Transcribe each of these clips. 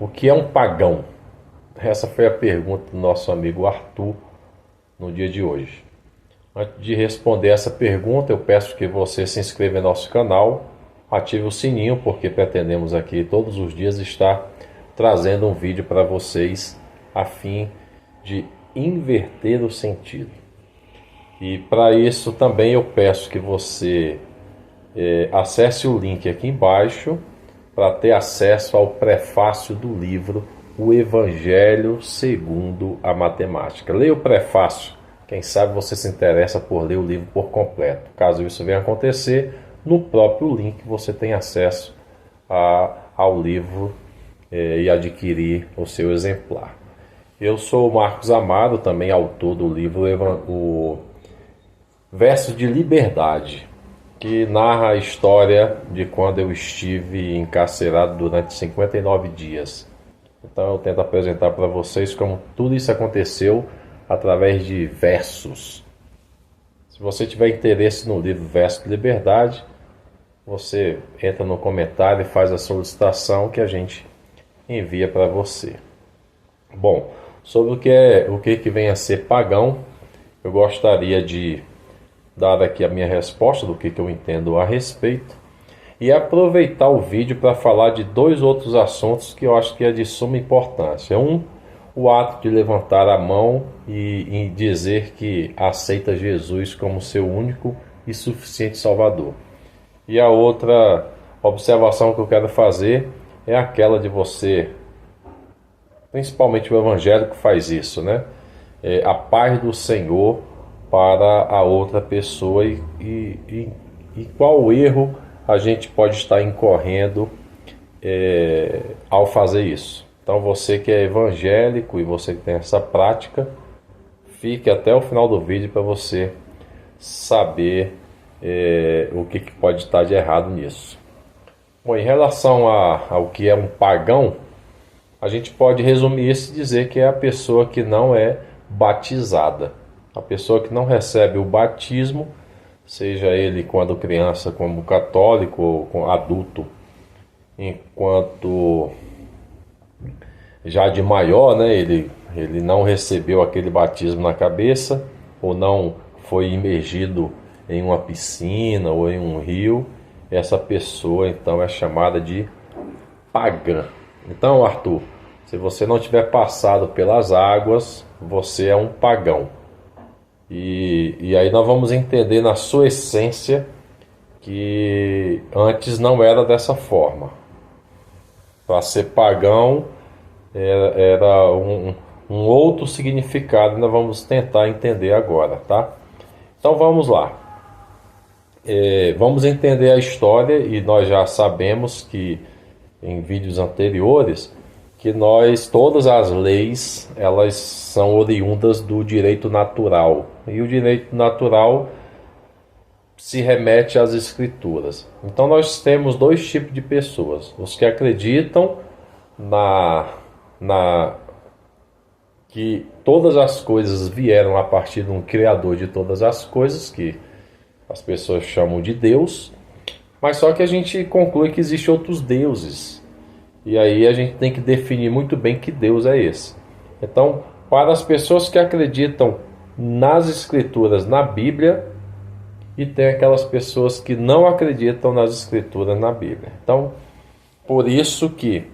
O que é um pagão? Essa foi a pergunta do nosso amigo Arthur no dia de hoje. Antes de responder essa pergunta, eu peço que você se inscreva em nosso canal, ative o sininho, porque pretendemos aqui todos os dias estar trazendo um vídeo para vocês a fim de inverter o sentido. E para isso também eu peço que você acesse o link aqui embaixo para ter acesso ao prefácio do livro O Evangelho segundo a Matemática. Leia o prefácio, quem sabe você se interessa por ler o livro por completo. Caso isso venha acontecer, no próprio link você tem acesso ao livro e adquirir o seu exemplar. Eu sou o Marcos Amaro, também autor do livro o Versos de Liberdade, que narra a história de quando eu estive encarcerado durante 59 dias. Então eu tento apresentar para vocês como tudo isso aconteceu através de versos. Se você tiver interesse no livro Versos de Liberdade, você entra no comentário e faz a solicitação que a gente envia para você. Bom, sobre o que vem a ser pagão, eu gostaria de dar aqui a minha resposta do que eu entendo a respeito e aproveitar o vídeo para falar de dois outros assuntos que eu acho que é de suma importância. O ato de levantar a mão e dizer que aceita Jesus como seu único e suficiente Salvador. E a outra observação que eu quero fazer é aquela de você, principalmente o evangélico faz isso, né? A paz do Senhor para a outra pessoa e qual erro a gente pode estar incorrendo ao fazer isso. Então você que é evangélico e você que tem essa prática, fique até o final do vídeo para você saber o que pode estar de errado nisso. Bom, em relação ao que é um pagão, a gente pode resumir isso e dizer que é a pessoa que não é batizada. A pessoa que não recebe o batismo, seja ele quando criança como católico ou como adulto, enquanto já de maior, né, ele não recebeu aquele batismo na cabeça, ou não foi imergido em uma piscina ou em um rio, essa pessoa então é chamada de pagã. Então, Arthur, se você não tiver passado pelas águas, você é um pagão. E aí nós vamos entender na sua essência que antes não era dessa forma. Para ser pagão era um outro significado, nós vamos tentar entender agora, tá? Então vamos lá. Vamos entender a história e nós já sabemos que em vídeos anteriores que todas as leis, elas são oriundas do direito natural. E o direito natural se remete às escrituras. Então nós temos dois tipos de pessoas. Os que acreditam que todas as coisas vieram a partir de um Criador de todas as coisas, que as pessoas chamam de Deus, mas só que a gente conclui que existem outros deuses. E aí a gente tem que definir muito bem que Deus é esse. Então, para as pessoas que acreditam nas Escrituras, na Bíblia, e tem aquelas pessoas que não acreditam nas Escrituras, na Bíblia. Então, por isso que,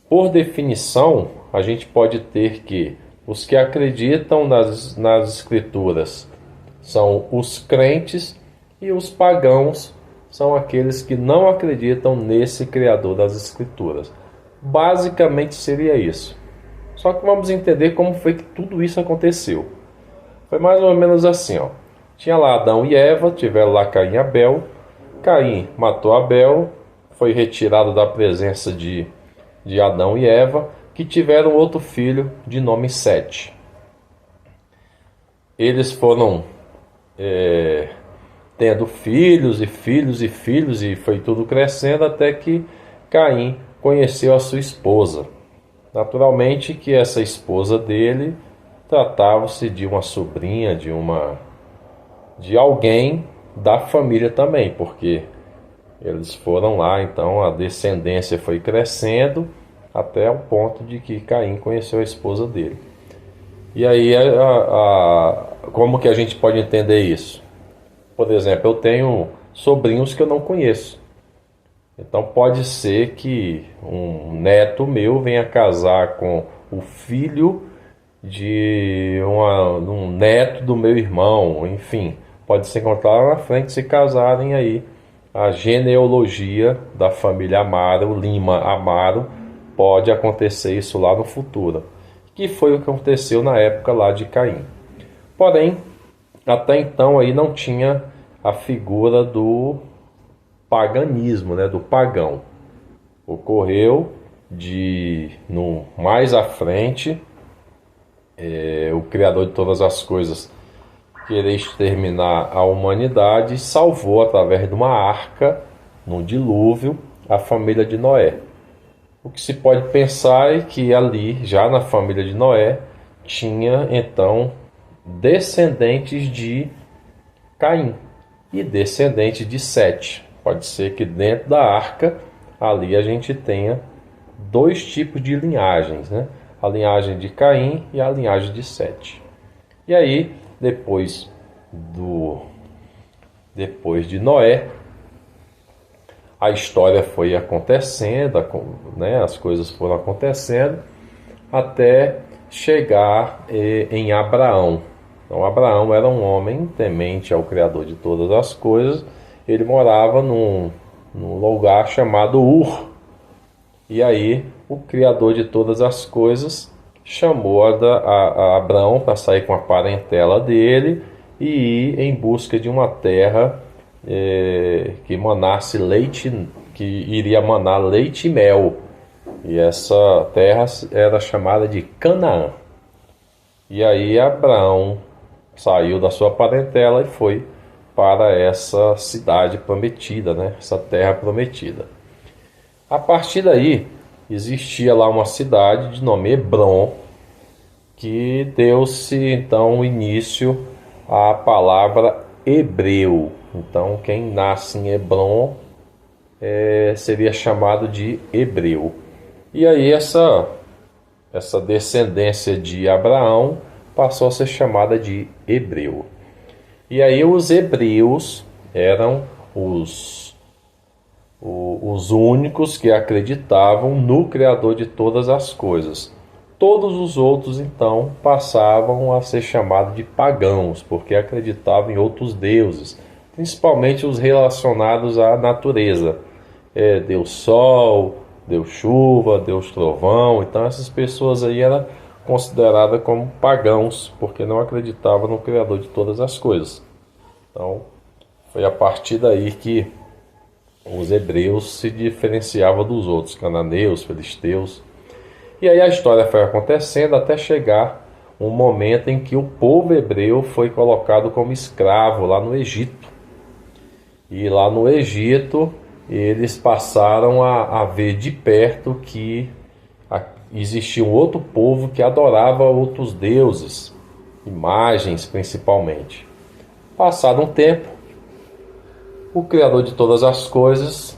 por definição, a gente pode ter que os que acreditam nas Escrituras são os crentes e os pagãos são aqueles que não acreditam nesse Criador das Escrituras. Basicamente seria isso. Só que vamos entender como foi que tudo isso aconteceu. Foi mais ou menos assim, ó. Tinha lá Adão e Eva, tiveram lá Caim e Abel. Caim matou Abel, foi retirado da presença de Adão e Eva, que tiveram outro filho de nome Sete. Eles foram tendo filhos e filhos e filhos, e foi tudo crescendo até que Caim conheceu a sua esposa. Naturalmente que essa esposa dele tratava-se de uma sobrinha de alguém da família também, porque eles foram lá, então a descendência foi crescendo até o ponto de que Caim conheceu a esposa dele. E aí, como que a gente pode entender isso? Por exemplo, eu tenho sobrinhos que eu não conheço. Então pode ser que um neto meu venha casar com o filho de um neto do meu irmão, enfim, pode se encontrar lá na frente, se casarem aí. A genealogia da família Amaro, Lima Amaro, pode acontecer isso lá no futuro, que foi o que aconteceu na época lá de Caim. Porém, até então aí não tinha a figura do paganismo, né, do pagão. Ocorreu de no mais à frente o Criador de todas as coisas querer exterminar a humanidade, salvou através de uma arca, no dilúvio, a família de Noé. O que se pode pensar é que ali, já na família de Noé, tinha então descendentes de Caim e descendentes de Sete. Pode ser que dentro da arca, ali a gente tenha dois tipos de linhagens, né? A linhagem de Caim e a linhagem de Sete. E aí, depois de Noé, a história foi acontecendo, né? As coisas foram acontecendo até chegar em Abraão. Então, Abraão era um homem temente ao Criador de todas as coisas. Ele morava num lugar chamado Ur. E aí, o Criador de todas as coisas chamou a Abraão para sair com a parentela dele e ir em busca de uma terra que manasse leite, que iria manar leite e mel. E essa terra era chamada de Canaã. E aí Abraão saiu da sua parentela e foi para essa cidade prometida, né? Essa terra prometida. A partir daí, existia lá uma cidade de nome Hebron, que deu-se então início à palavra hebreu. Então, quem nasce em Hebron seria chamado de hebreu. E aí essa descendência de Abraão passou a ser chamada de hebreu. E aí os hebreus eram os únicos que acreditavam no Criador de todas as coisas. Todos os outros, então, passavam a ser chamados de pagãos, porque acreditavam em outros deuses, principalmente os relacionados à natureza. Deus Sol, Deus Chuva, Deus Trovão. Então essas pessoas aí eram consideradas como pagãos, porque não acreditavam no Criador de todas as coisas. Então, foi a partir daí que os hebreus se diferenciavam dos outros, cananeus, filisteus. E aí a história foi acontecendo até chegar um momento em que o povo hebreu foi colocado como escravo lá no Egito. E lá no Egito eles passaram a ver de perto que existia um outro povo que adorava outros deuses, imagens principalmente. Passado um tempo, o Criador de todas as coisas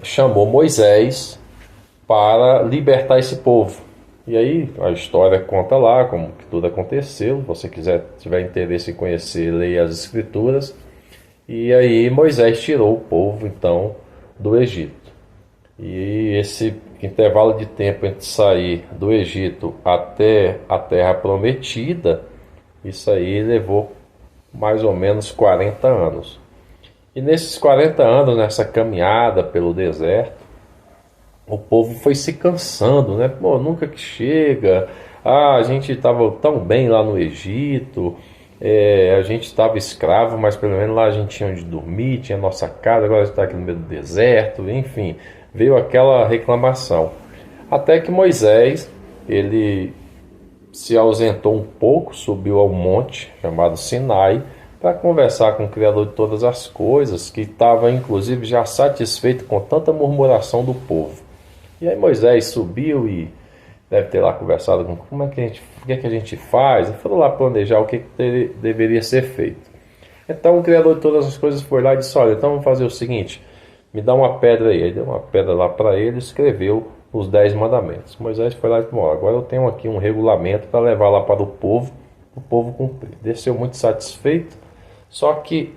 chamou Moisés para libertar esse povo. E aí a história conta lá como que tudo aconteceu. Se você tiver interesse em conhecer, leia as escrituras. E aí Moisés tirou o povo então do Egito. E esse intervalo de tempo entre sair do Egito até a Terra Prometida, isso aí levou mais ou menos 40 anos. E nesses 40 anos, nessa caminhada pelo deserto, o povo foi se cansando, né? Pô, nunca que chega. A gente estava tão bem lá no Egito, a gente estava escravo, mas pelo menos lá a gente tinha onde dormir, tinha nossa casa, agora está aqui no meio do deserto, enfim, veio aquela reclamação. Até que Moisés, ele se ausentou um pouco, subiu ao monte chamado Sinai, para conversar com o Criador de todas as coisas, que estava inclusive já satisfeito com tanta murmuração do povo. E aí Moisés subiu e deve ter lá conversado com o que é que a gente faz, e foram lá planejar o que deveria ser feito. Então o Criador de todas as coisas foi lá e disse: olha, então vamos fazer o seguinte, me dá uma pedra aí. Aí deu uma pedra lá para ele, escreveu os 10 mandamentos. Moisés foi lá e disse: bom, agora eu tenho aqui um regulamento para levar lá para o povo cumprir. Desceu muito satisfeito, só que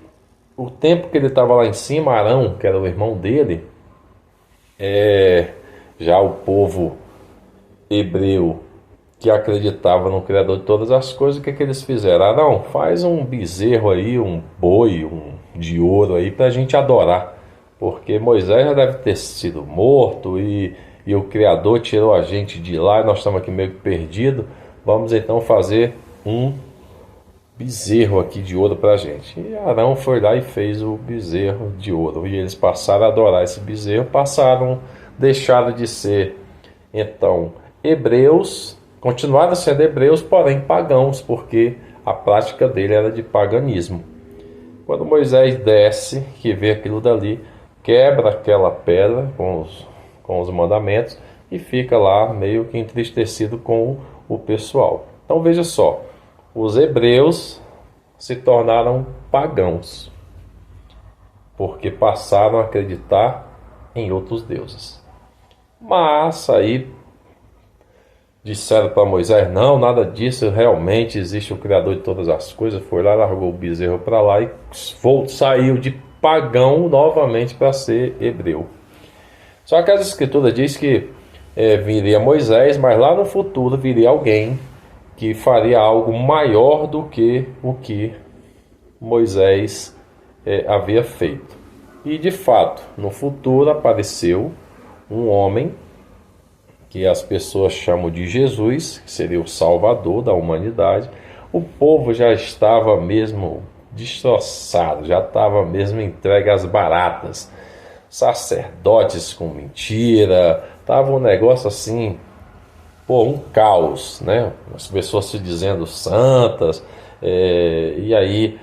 o tempo que ele estava lá em cima, Arão, que era o irmão dele, já o povo hebreu que acreditava no Criador de todas as coisas, o que eles fizeram? Arão, faz um bezerro aí, um boi, de ouro aí, para a gente adorar, porque Moisés já deve ter sido morto e o Criador tirou a gente de lá e nós estamos aqui meio que perdidos. Vamos então fazer um bezerro aqui de ouro para a gente. E Arão foi lá e fez o bezerro de ouro, e eles passaram a adorar esse bezerro, deixaram de ser então hebreus, continuaram sendo hebreus, porém pagãos, porque a prática dele era de paganismo. Quando Moisés desce, que vê aquilo dali, quebra aquela pedra com os mandamentos e fica lá meio que entristecido com o pessoal. Então veja só, os hebreus se tornaram pagãos, porque passaram a acreditar em outros deuses. Mas aí disseram para Moisés: não, nada disso, realmente existe o Criador de todas as coisas. Foi lá, largou o bezerro para lá e saiu de pagão novamente para ser hebreu. Só que as escrituras diz que viria Moisés, mas lá no futuro viria alguém que faria algo maior do que o que Moisés havia feito. E de fato, no futuro apareceu um homem que as pessoas chamam de Jesus, que seria o Salvador da humanidade. O povo já estava mesmo destroçado, já estava mesmo entregue às baratas. Sacerdotes com mentira, estava um negócio assim, um caos, né? As pessoas se dizendo santas, e aí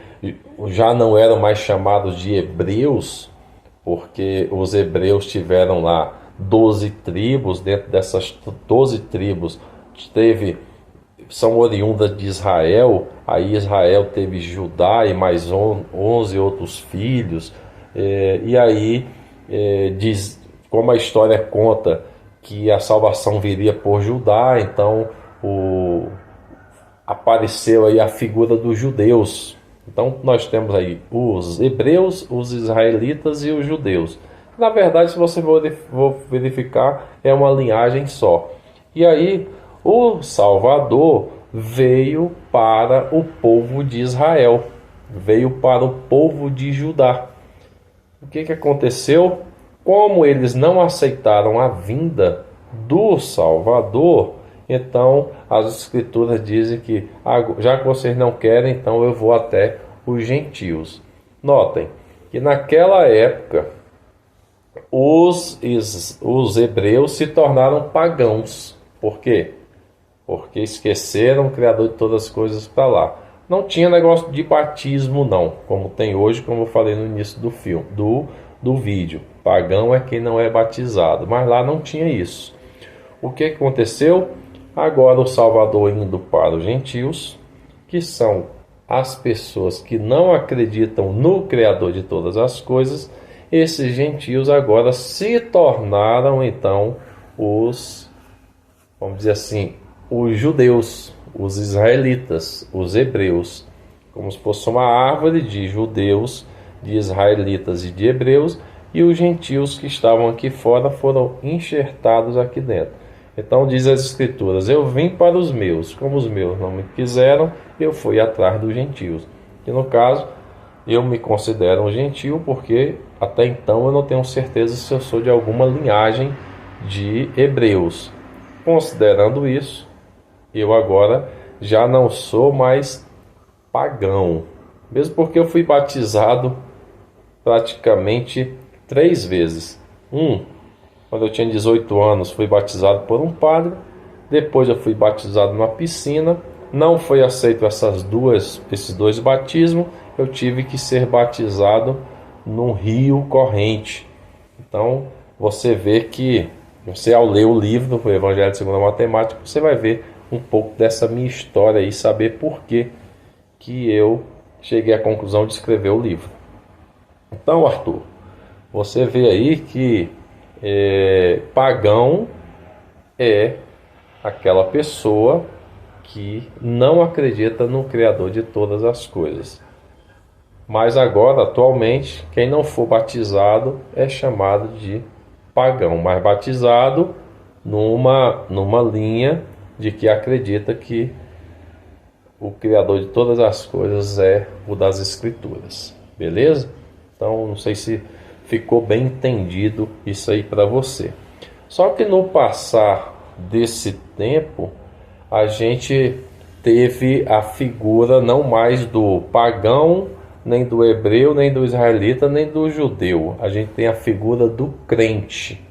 já não eram mais chamados de hebreus, porque os hebreus tiveram lá 12 tribos. Dentro dessas 12 tribos são oriundas de Israel. Aí Israel teve Judá e mais 11 outros filhos, e aí como a história conta que a salvação viria por Judá, então apareceu aí a figura dos judeus. Então nós temos aí os hebreus, os israelitas e os judeus. Na verdade, se você for verificar, é uma linhagem só. E aí o Salvador veio para o povo de Israel, veio para o povo de Judá. O que aconteceu? Como eles não aceitaram a vinda do Salvador, então as escrituras dizem que já que vocês não querem, então eu vou até os gentios. Notem que naquela época os hebreus se tornaram pagãos. Por quê? Porque esqueceram o Criador de todas as coisas para lá. Não tinha negócio de batismo não, como tem hoje, como eu falei no início do filme, do vídeo. Pagão é quem não é batizado, mas lá não tinha isso. O que aconteceu? Agora o Salvador indo para os gentios, que são as pessoas que não acreditam no Criador de todas as coisas. Esses gentios agora se tornaram então vamos dizer assim, os judeus, os israelitas, os hebreus, como se fosse uma árvore de judeus, de israelitas e de hebreus, e os gentios que estavam aqui fora foram enxertados aqui dentro. Então diz as escrituras: eu vim para os meus, como os meus não me quiseram, eu fui atrás dos gentios. E no caso, eu me considero um gentio porque até então eu não tenho certeza se eu sou de alguma linhagem de hebreus. Considerando isso, eu agora já não sou mais pagão, mesmo porque eu fui batizado praticamente 3 vezes. Quando eu tinha 18 anos, fui batizado por um padre. Depois eu fui batizado numa piscina. Não foi aceito esses 2 batismos. Eu tive que ser batizado num rio corrente. Então você vê que você, ao ler o livro, o Evangelho segundo a Matemática, você vai ver um pouco dessa minha história e saber por que eu cheguei à conclusão de escrever o livro. Então, Arthur, você vê aí que pagão é aquela pessoa que não acredita no Criador de todas as coisas. Mas agora, atualmente, quem não for batizado é chamado de pagão, mas batizado numa linha de que acredita que o Criador de todas as coisas é o das Escrituras. Beleza? Então, não sei se ficou bem entendido isso aí para você. Só que no passar desse tempo, a gente teve a figura não mais do pagão, nem do hebreu, nem do israelita, nem do judeu. A gente tem a figura do crente.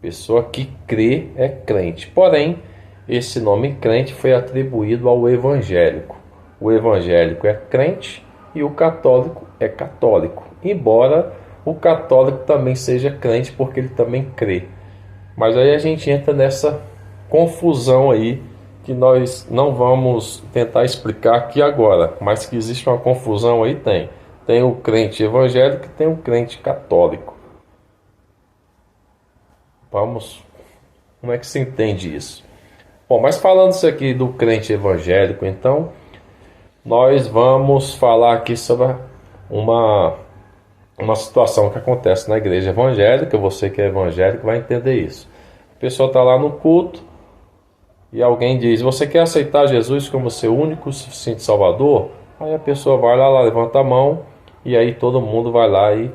Pessoa que crê é crente. Porém, esse nome crente foi atribuído ao evangélico. O evangélico é crente e o católico é católico. Embora o católico também seja crente porque ele também crê. Mas aí a gente entra nessa confusão aí que nós não vamos tentar explicar aqui agora, mas que existe uma confusão aí, tem. Tem o crente evangélico e tem o crente católico. Como é que se entende isso? Bom, mas falando isso aqui do crente evangélico, então, nós vamos falar aqui sobre uma situação que acontece na igreja evangélica. Você que é evangélico vai entender isso. A pessoa está lá no culto e alguém diz: você quer aceitar Jesus como seu único e suficiente Salvador? Aí a pessoa vai lá, levanta a mão, e aí todo mundo vai lá e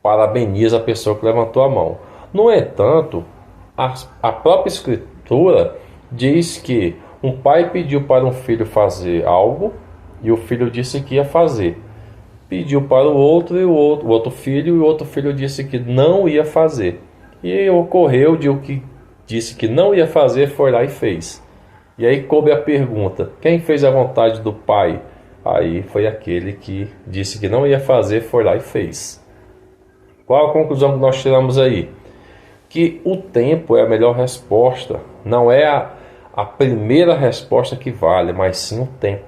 parabeniza a pessoa que levantou a mão. No entanto, a própria Escritura diz que um pai pediu para um filho fazer algo e o filho disse que ia fazer. Pediu para o outro e o outro filho, e o outro filho disse que não ia fazer. E ocorreu de o que disse que não ia fazer foi lá e fez. E aí coube a pergunta: quem fez a vontade do pai? Aí foi aquele que disse que não ia fazer, foi lá e fez. Qual a conclusão que nós tiramos aí? Que o tempo é a melhor resposta. Não é a primeira resposta que vale, mas sim o tempo.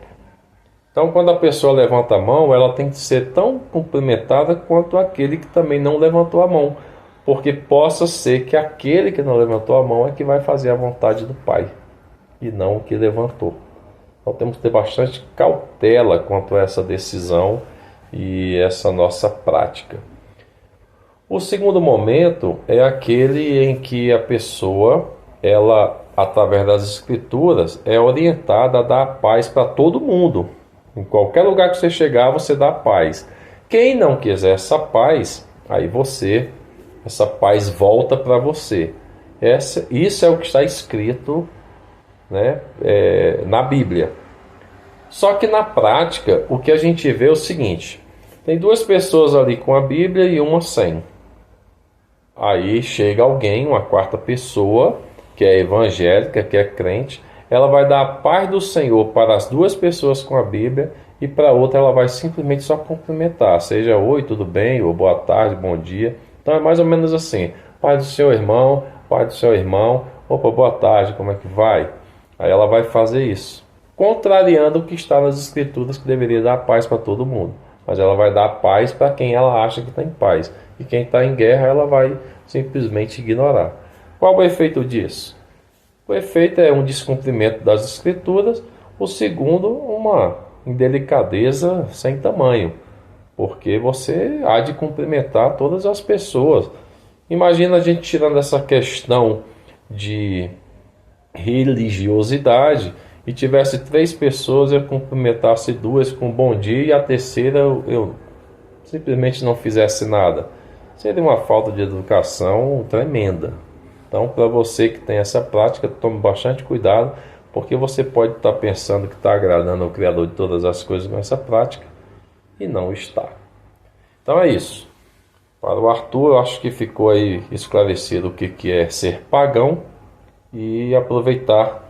Então, quando a pessoa levanta a mão, ela tem que ser tão cumprimentada quanto aquele que também não levantou a mão. Porque possa ser que aquele que não levantou a mão é que vai fazer a vontade do Pai, e não o que levantou. Então temos que ter bastante cautela quanto a essa decisão e essa nossa prática. O segundo momento é aquele em que a pessoa, ela, através das Escrituras, é orientada a dar paz para todo mundo. Em qualquer lugar que você chegar, você dá paz. Quem não quiser essa paz, aí essa paz volta para você. Isso é o que está escrito, né, na Bíblia. Só que na prática, o que a gente vê é o seguinte: tem duas pessoas ali com a Bíblia e uma sem. Aí chega alguém, uma quarta pessoa, que é evangélica, que é crente, ela vai dar a paz do Senhor para as duas pessoas com a Bíblia, e para a outra ela vai simplesmente só cumprimentar, seja oi, tudo bem, ou boa tarde, bom dia. Então é mais ou menos assim: paz do seu irmão, paz do seu irmão, opa, boa tarde, como é que vai? Aí ela vai fazer isso, contrariando o que está nas Escrituras, que deveria dar paz para todo mundo. Mas ela vai dar paz para quem ela acha que está em paz, e quem está em guerra ela vai simplesmente ignorar. Qual o efeito disso? O efeito é um descumprimento das Escrituras. O segundo, uma indelicadeza sem tamanho, porque você há de cumprimentar todas as pessoas. Imagina a gente tirando essa questão de religiosidade e tivesse três pessoas, eu cumprimentasse duas com bom dia e a terceira eu simplesmente não fizesse nada. Seria uma falta de educação tremenda. Então, para você que tem essa prática, tome bastante cuidado, porque você pode estar pensando que está agradando ao Criador de todas as coisas com essa prática e não está. Então é isso. Para o Arthur, eu acho que ficou aí esclarecido o que é ser pagão, e aproveitar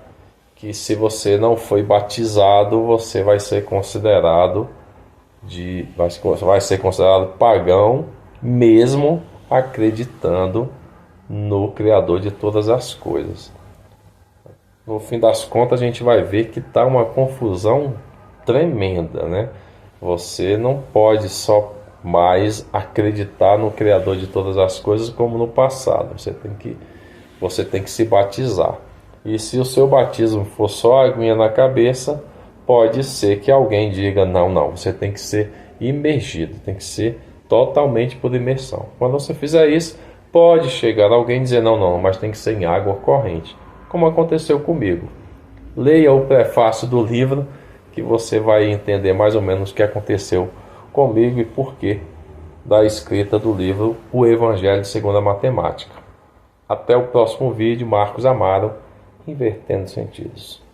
que se você não foi batizado, você vai ser considerado pagão, mesmo acreditando no Criador de todas as coisas. No fim das contas, a gente vai ver que está uma confusão tremenda, né? Você não pode só mais acreditar no Criador de todas as coisas como no passado. Você tem que você tem que se batizar. E se o seu batismo for só aguinha na cabeça, pode ser que alguém diga, não, você tem que ser imergido, tem que ser totalmente por imersão. Quando você fizer isso, pode chegar alguém e dizer, não, mas tem que ser em água corrente, como aconteceu comigo. Leia o prefácio do livro, que você vai entender mais ou menos o que aconteceu comigo e por que da escrita do livro O Evangelho segundo a Matemática. Até o próximo vídeo. Marcos Amaro, Invertendo Sentidos.